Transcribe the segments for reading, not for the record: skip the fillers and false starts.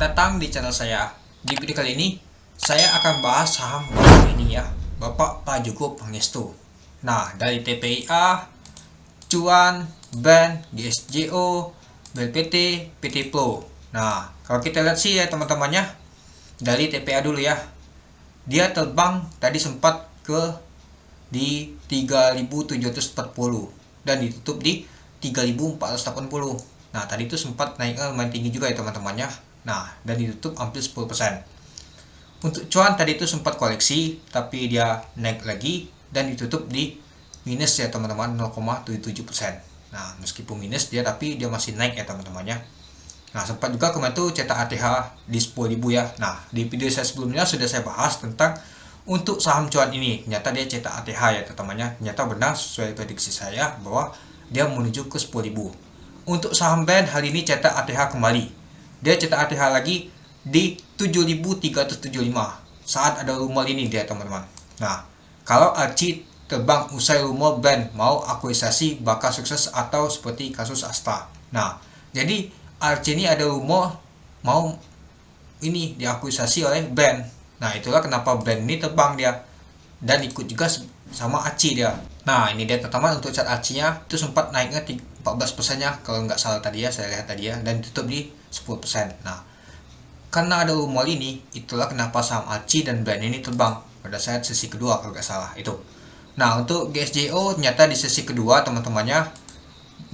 Selamat datang di channel saya. Di video kali ini, saya akan bahas saham Bapak ini ya, Bapak Pak Joko Pangestu. Nah, dari TPIA, Cuan, BAN, GSJO, BLPT, PT Pro. Nah, kalau kita lihat sih ya teman-temannya, dari TPA dulu ya. Dia terbang tadi sempat ke di 3.740 dan ditutup di 3.480. Nah, tadi itu sempat naik lumayan tinggi juga ya teman-temannya. Nah, dan ditutup hampir 10%. Untuk cuan tadi itu sempat koleksi, tapi dia naik lagi dan ditutup di minus ya teman-teman, 0,77%. Nah, meskipun minus dia, tapi dia masih naik ya teman-temannya. Nah, sempat juga kemarin tuh cetak ATH di 10.000 ya. Nah, di video saya sebelumnya sudah saya bahas tentang untuk saham cuan ini. Ternyata dia cetak ATH ya teman-temannya. Ternyata benar sesuai prediksi saya bahwa dia menuju ke 10.000. Untuk saham BAN hari ini cetak ATH kembali. Dia cetak ATH lagi di 7.375 saat ada rumor ini dia teman-teman. Nah, kalau Archie terbang usai rumor BAN mau akuisisi bakal sukses atau seperti kasus Asta. Nah, jadi Archie ini ada rumor mau ini diakuisisi oleh BAN. Nah, itulah kenapa BAN ini terbang dia dan ikut juga sama Archie dia. Nah, ini dia teman-teman untuk chart Archie-nya itu sempat naiknya 14% ya kalau nggak salah tadi ya, saya lihat tadi ya, dan tutup di 10%. Nah, karena ada rumor ini, itulah kenapa saham Archie dan BAN ini terbang pada saat sesi kedua kalau nggak salah itu. Nah, untuk GSJO ternyata di sesi kedua teman-temannya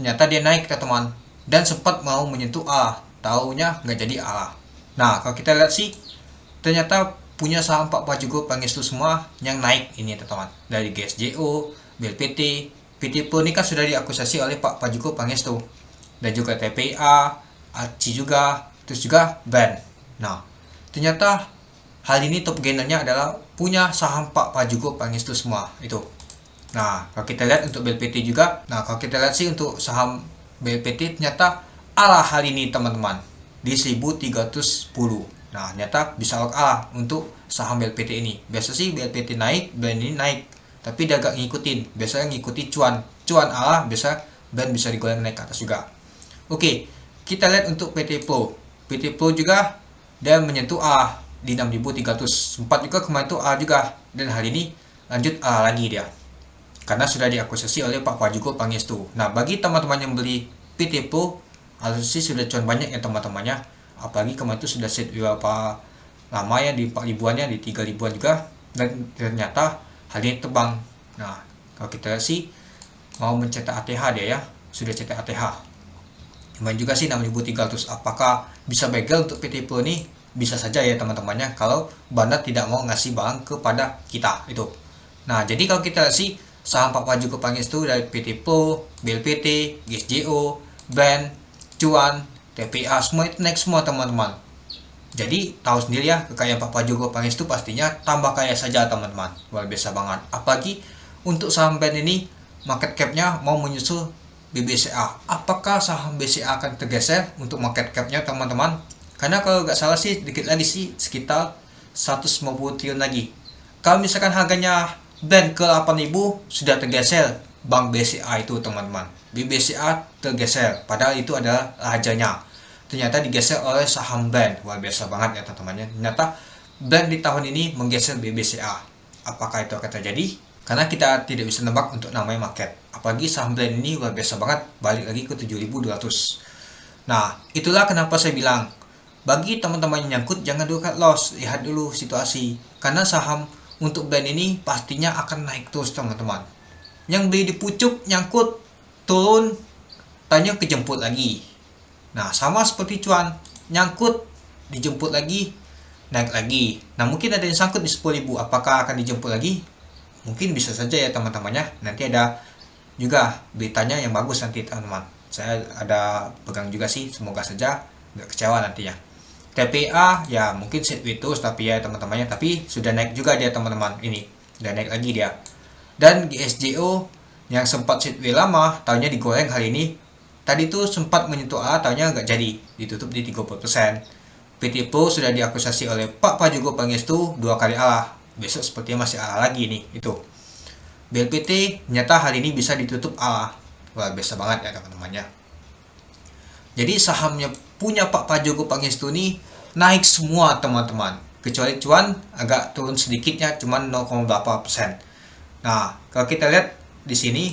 ternyata dia naik teman-teman dan sempat mau menyentuh A, taunya nggak jadi A. Nah, kalau kita lihat sih ternyata punya saham Pak Joko Pangestu semua yang naik ini teman-teman, dari GSJO, BLPT, PT Pro ini kan sudah diakuisisi oleh Pak Joko Pangestu, dan juga TPA, Archie juga, terus juga BAN. Nah, ternyata hal ini top gainernya adalah punya saham Pak Joko Pangestu semua itu. Nah, kalau kita lihat untuk BLPT juga, nah kalau kita lihat sih untuk saham BLPT ternyata ala hal ini teman-teman di 1.310. Nah, ternyata bisa ala untuk saham BLPT ini. Biasa sih BLPT naik, BAN ini naik, tapi dia agak ngikutin. Biasanya ngikuti cuan ala, biasa BAN bisa digoreng naik ke atas juga. Oke, kita lihat untuk PT Pro. PT Pro juga dia menyentuh A di 6.300. Sempat juga kemarin itu A juga, dan hari ini lanjut A lagi dia. Karena sudah diakuisisi oleh Pak Joko Pangestu. Nah, bagi teman-teman yang beli PT Pro, harus sih sudah cuan banyak ya teman-temannya. Apalagi kemarin itu sudah set beberapa lama ya di 4.000-an ya, di 3.000-an juga, dan ternyata hari ini terbang. Nah, kalau kita lihat sih mau mencetak ATH dia ya, sudah cetak ATH. Cuman juga sih 6.300. Apakah bisa begal untuk PT Pro ini? Bisa saja ya teman-temannya kalau bandar tidak mau ngasih barang kepada kita itu. Nah, jadi kalau kita lihat sih saham Pak Joko Pangestu dari PT Pro, BLPT, GSJO, BAN, Cuan, TPA semua itu naik semua teman-teman. Jadi tahu sendiri ya, kekayaan Pak Joko Pangestu pastinya tambah kaya saja teman-teman. Luar biasa banget. Apalagi untuk saham BAN ini market cap-nya mau menyusul BBCA. Apakah saham BCA akan tergeser untuk market cap-nya teman-teman? Karena kalau nggak salah sih sedikit lagi sih sekitar 150 triliun lagi. Kalau misalkan harganya BAN ke 8.000 sudah tergeser bank BCA itu teman-teman. BBCA tergeser padahal itu adalah rajanya. Ternyata digeser oleh saham BAN. Luar biasa banget ya teman-temannya. Ternyata BAN di tahun ini menggeser BBCA. Apakah itu akan terjadi? Karena kita tidak bisa nebak untuk namanya market. Apalagi saham BAN ini luar biasa banget, balik lagi ke 7.200. Nah, itulah kenapa saya bilang, bagi teman-teman yang nyangkut jangan dulu cut loss, lihat dulu situasi. Karena saham untuk BAN ini pastinya akan naik terus teman-teman. Yang beli di pucuk, nyangkut, turun, tanya kejemput lagi. Nah, sama seperti cuan, nyangkut, dijemput lagi, naik lagi. Nah, mungkin ada yang sangkut di 10.000, apakah akan dijemput lagi? Mungkin bisa saja ya teman-temannya. Nanti ada juga beritanya yang bagus nanti teman-teman. Saya ada pegang juga sih, semoga saja nggak kecewa nantinya. TPA ya mungkin sideways tapi ya teman-temannya, tapi sudah naik juga dia teman-teman ini. Udah naik lagi dia. Dan GSJO yang sempat sideways lama, tahunya digoreng hari ini. Tadi tuh sempat menyentuh A, tahunya nggak jadi, ditutup di 30%. PT Pro sudah diakuisisi oleh Pak Joko Pangestu 2 kali A. Besok sepertinya masih A lagi nih itu. BLPT ternyata hari ini bisa ditutup A. Wah, biasa banget ya teman-temannya. Jadi sahamnya punya Pak Joko Pangestu ini naik semua teman-teman. Kecuali cuan agak turun sedikitnya, cuman 0,8%. Nah, kalau kita lihat di sini,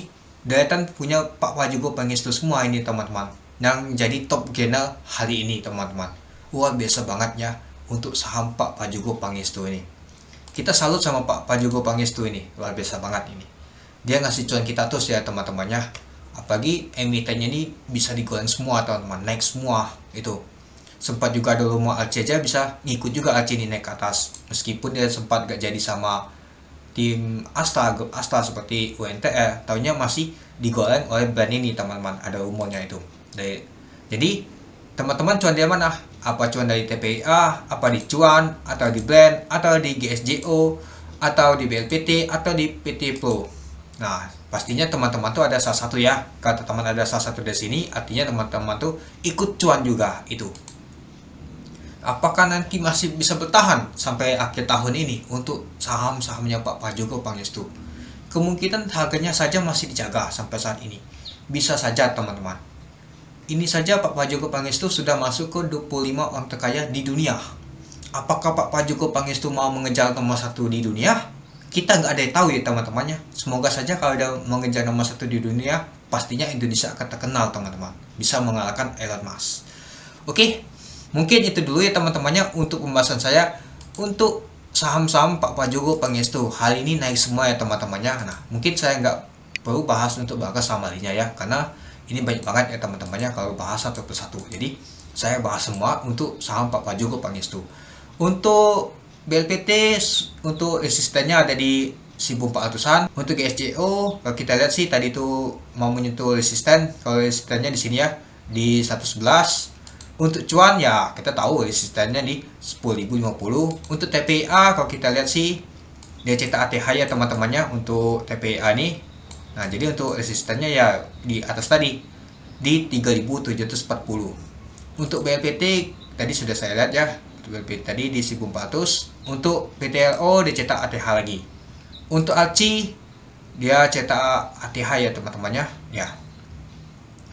deretan punya Pak Prajogo Pangestu semua ini teman-teman, yang jadi top gainer hari ini teman-teman. Luar biasa banget ya untuk saham Pak Prajogo Pangestu ini. Kita salut sama Pak Prajogo Pangestu ini, luar biasa banget ini. Dia ngasih cuan kita terus ya teman-temannya. Apalagi emitennya ini bisa digoreng semua teman-teman, naik semua itu. Sempat juga ada rumah Alci aja bisa ngikut juga Alci ini naik ke atas. Meskipun dia sempat gak jadi sama tim Asta, grup Asta seperti UNTR, tahunya masih digoreng oleh brand ini teman-teman, ada rumornya itu. Jadi teman-teman cuan dari mana? Apa cuan dari TPIA, apa di cuan, atau di blend, atau di GSJO, atau di BLPT, atau di PT Pro. Nah, pastinya teman-teman tuh ada salah satu ya. Kata teman ada salah satu dari sini, artinya teman-teman tuh ikut cuan juga itu. Apakah nanti masih bisa bertahan sampai akhir tahun ini untuk saham-sahamnya Pak Prajogo Pangestu? Kemungkinan harganya saja masih dijaga sampai saat ini. Bisa saja teman-teman. Ini saja Pak Prajogo Pangestu sudah masuk ke 25 orang terkaya di dunia. Apakah Pak Prajogo Pangestu mau mengejar nomor 1 di dunia? Kita nggak ada yang tahu ya teman-temannya. Semoga saja kalau dia mengejar nomor 1 di dunia, pastinya Indonesia akan terkenal teman-teman. Bisa mengalahkan Elon Musk. Oke. Mungkin itu dulu ya teman-temannya untuk pembahasan saya untuk saham-saham Pak Prajogo Pangestu. Hal ini naik semua ya teman-temannya. Nah, mungkin saya nggak perlu bahas untuk saham lainnya ya, karena ini banyak banget ya teman-temannya kalau bahas satu persatu. Jadi saya bahas semua untuk saham Pak Prajogo Pangestu. Untuk BLPT, untuk resistennya ada di 1400-an. Untuk GSJO, kalau kita lihat sih tadi itu mau menyentuh resisten. Kalau resistennya di sini ya di 111. Untuk cuan ya kita tahu resistennya di 10.050. Untuk TPA kalau kita lihat sih dia cetak ATH ya teman-temannya untuk TPA nih. Nah, jadi untuk resistennya ya di atas tadi di 3.740. Untuk BLPT tadi sudah saya lihat ya. Untuk BLPT tadi di 1.400. Untuk PTLO dia cetak ATH lagi. Untuk ALCI dia cetak ATH ya teman-temannya ya.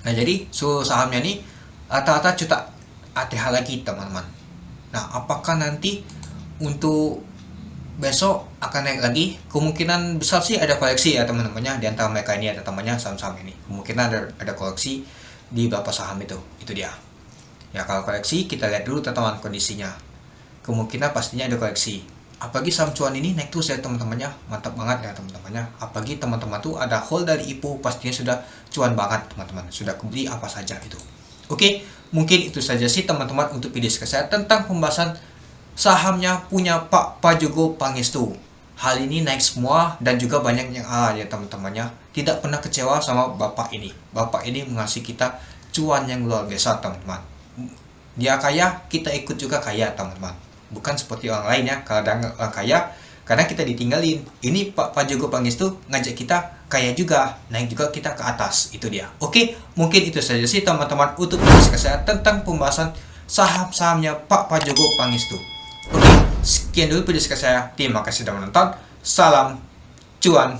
Nah, jadi sahamnya nih rata-rata cetak ATH lagi teman-teman. Nah, apakah nanti untuk besok akan naik lagi? Kemungkinan besar sih ada koleksi ya teman-temannya di antara mereka ini ada temannya saham-saham ini. Kemungkinan ada koleksi di beberapa saham itu dia. Ya, kalau koleksi kita lihat dulu teman-teman kondisinya. Kemungkinan pastinya ada koleksi. Apalagi saham cuan ini naik terus ya teman-temannya, mantap banget ya teman-temannya. Apalagi teman-teman tuh ada hold dari IPO, pastinya sudah cuan banget teman-teman, sudah kebeli apa saja itu. Oke, mungkin itu saja sih teman-teman untuk video saya tentang pembahasan sahamnya punya Pak Prajogo Pangestu. Hal ini naik semua dan juga banyak yang ya teman-temannya. Tidak pernah kecewa sama Bapak ini. Bapak ini mengasih kita cuan yang luar biasa teman-teman. Dia kaya, kita ikut juga kaya teman-teman. Bukan seperti orang lain ya, kalau ada orang kaya karena kita ditinggalin. Ini Pak Prajogo Pangestu ngajak kita kaya juga, naik juga kita ke atas. Itu dia. Oke, mungkin itu saja sih teman-teman untuk video saya tentang pembahasan saham-sahamnya Pak Prajogo Pangestu. Oke, sekian dulu video saya. Terima kasih sudah menonton. Salam cuan.